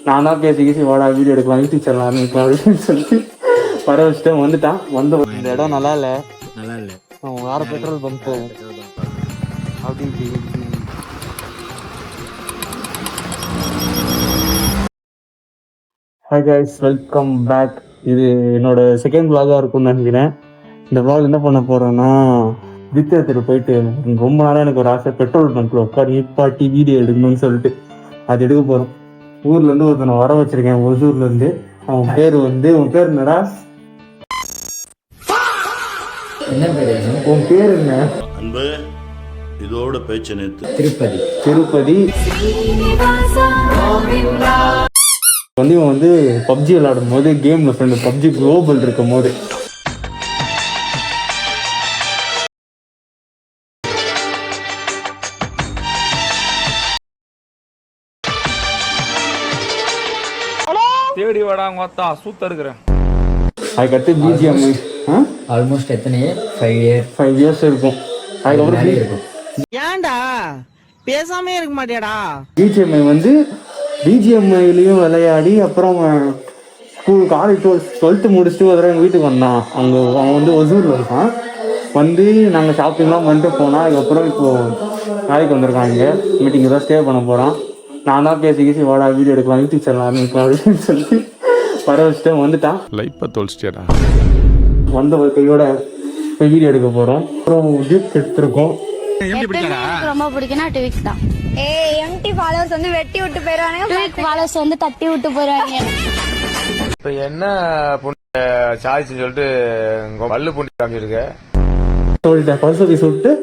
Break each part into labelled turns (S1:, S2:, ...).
S1: நான் தான் பேசி வாடா வீடியோ எடுக்கலாம் யூடியூப் சேனல் ஆரம்பிக்கலாம் அப்படின்னு சொல்லிட்டு வர வச்சுட்டு வந்துட்டான். இந்த இடம் நல்லா இல்லை, அவன் வேற பெட்ரோல் பங்க் அப்படின்னு. Hi guys, welcome back. இது என்னோட செகண்ட் vlog-ஆ இருக்கும்னு நினைக்கிறேன். இந்த vlog என்ன பண்ண போறேன்னா, வித்தியாசத்துக்கு போயிட்டு ரொம்ப நாளாக எனக்கு ஒரு ஆசை, பெட்ரோல் பங்க்ல உட்காந்து நிப்பாட்டி வீடியோ எடுக்கணும்னு சொல்லிட்டு அது எடுக்க போறோம். ஊர்ல இருந்து ஒருத்தனை வர வச்சிருக்கேன், ஒசூர்ல இருந்து. அவன் பேர் உன் பேர் என்னடா? உன் பேர் என்ன?
S2: இதோட பேச்சு நேத்து
S1: திருப்பதி. இவன் வந்து பப்ஜி விளையாடும் போது கேம்ல ஃப்ரெண்டு பப்ஜி குளோபல் இருக்கும் போது
S3: தேடி வாடா மொத்தா சூத்த இருக்கிறேன்.
S1: அதுக்கடுத்து பிஜிஎம்
S4: ஆல்மோஸ்ட் எத்தனை 5
S1: இயர்ஸ் இருக்கும். அதுக்கப்புறம்
S4: இருக்கும்.
S5: ஏன்டா பேசாமே இருக்க மாட்டியாடா?
S1: பிஜிஎம்ஐ வந்து பிஜிஎம்ஐலையும் விளையாடி அப்புறம் ஸ்கூல் காலேஜ் 12th முடிச்சுட்டு ஒரு எங்கள் வீட்டுக்கு வந்தான். அவன் வந்து ஒசூரில் இருக்கான். வந்து நாங்கள் ஷாப்பிங்லாம் பண்ணிட்டு போனால் அதுக்கப்புறம் இப்போது வேலைக்கு வந்திருக்கான். இங்கே மீட்டிங் தான் ஸ்டே பண்ண போகிறான். நான் தான் பேசி வாடா வீடியோ எடுக்கலாம் யூடியூப் சேனல் ஆரம்பிக்கலாம் அப்படின்னு சொல்லி வர வச்சுட்டு வந்துட்டான்.
S3: லைஃப்பை தொலைச்சிட்டியாடா.
S1: வந்த ஒரு கையோட போய் வீடியோ எடுக்க போகிறோம். அப்புறம் கிஃப்ட் எடுத்துருக்கோம்.
S6: ரொம்ப பிடிக்கும்னா ட்விக் தான். எம்டி ஃபாலோவர்ஸ் வந்து வெட்டி விட்டு போயிடுவாங்க, ட்விக் ஃபாலோவர்ஸ் வந்து தட்டி விட்டு போயிடுவாங்க.
S3: இப்போ என்ன சாய்ஸ்ன்னு சொல்லிட்டு பல்லு பூண்டி காமிச்சிருக்க
S1: சொல்லிட்டேன். பர்சோதி சொல்லிட்டு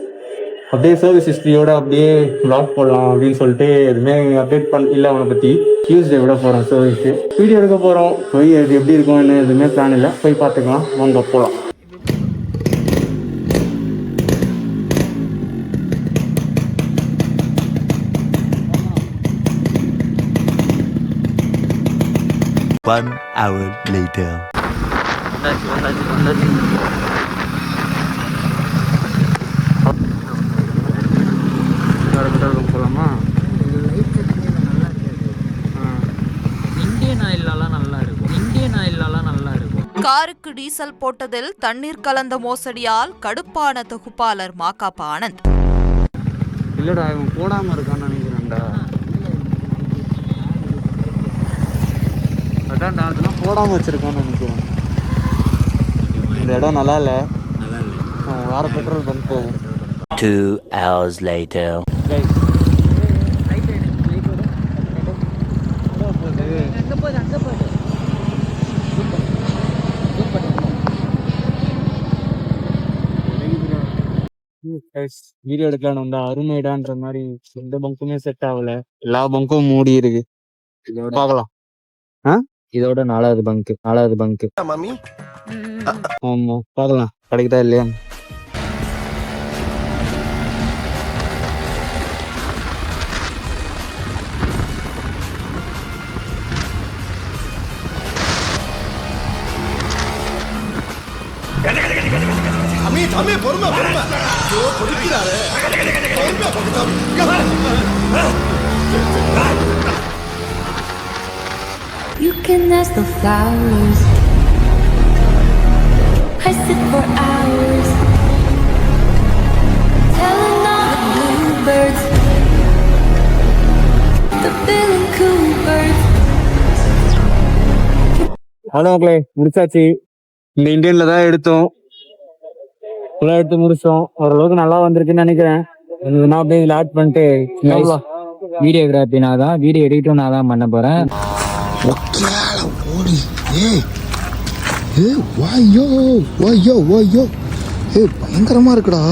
S1: அப்படியே சர்வீஸ் ஹிஸ்ட்ரியோட அப்படியே வ்ளாக் போடலாம் அப்படின்னு சொல்லிட்டு எதுவுமே அப்டேட் இல்லை அவனை பற்றி. டியூஸ்டே விட போகிறோம் சர்வீஸ், வீடியோ எடுக்க போகிறோம். போய் அது எப்படி இருக்கும் என்ன எதுவுமே பிளான் இல்லை, போய் பார்த்துக்கலாம். வாங்க போகலாம்.
S2: One hour later.
S1: போகலாமா?
S4: இந்தியன் ஆயிலெல்லாம் நல்லா இருக்கும்.
S7: காருக்கு டீசல் போட்டதில் தண்ணீர் கலந்த மோசடியால் கடுப்பான தொகுப்பாளர் மாகாபா ஆனந்த்.
S1: இல்லடா, இவன் போடாம இருக்கான்னு நினைக்கிறேன்டா. அதான்டா, அதெல்லாம் போடாம வச்சிருக்கான்னு நினைக்கிறேன். இந்த இடம் நல்லா இல்லை, வேற பெட்ரோல் பங்க் போகும்.
S2: 2 hours later. வீடியோ எடுக்கலான்னு வந்தா அருமைடான்ற மாதிரி எந்த பங்குமே செட் ஆகல, எல்லா பங்கும் மூடி இருக்கு. பார்க்கலாம்.
S4: இதோட 4வது பங்க்.
S1: ஆமா, பார்க்கலாம் கிடைக்குதா இல்லையா.
S8: You can ask the flowers. I sit for hours telling all the bluebirds, the Bill and Coopers.
S1: Hello மக்களே, முடிச்சாச்சு. இந்த இந்தியன்ல தான் எடுத்தோம், ஃபுல்லாக எடுத்து முடிச்சோம். ஓரளவுக்கு நல்லா வந்திருக்குன்னு நினைக்கிறேன். நான் அப்படியே இதில் ஆட் பண்ணிட்டு
S4: வீடியோகிராஃபி நான் தான், வீடியோ எடிட்டும் நான் தான் பண்ண போறேன்.
S9: பயங்கரமா இருக்குடா.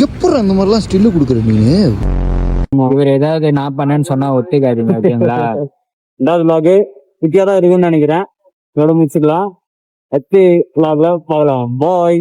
S9: எப்படி அந்த மாதிரிலாம் ஸ்டில்லு கொடுக்குற நீங்க?
S4: இவர் ஏதாவது நான் பண்ணேன்னு சொன்னா ஒத்துக்காதீங்க, ஓகேங்களா?
S1: ரெண்டாவது vlog வித்தியாசம் இருக்குன்னு நினைக்கிறேன். இதோட முடிச்சுக்கலாம். அடுத்த vlogல பார்க்கலாம். பாய்.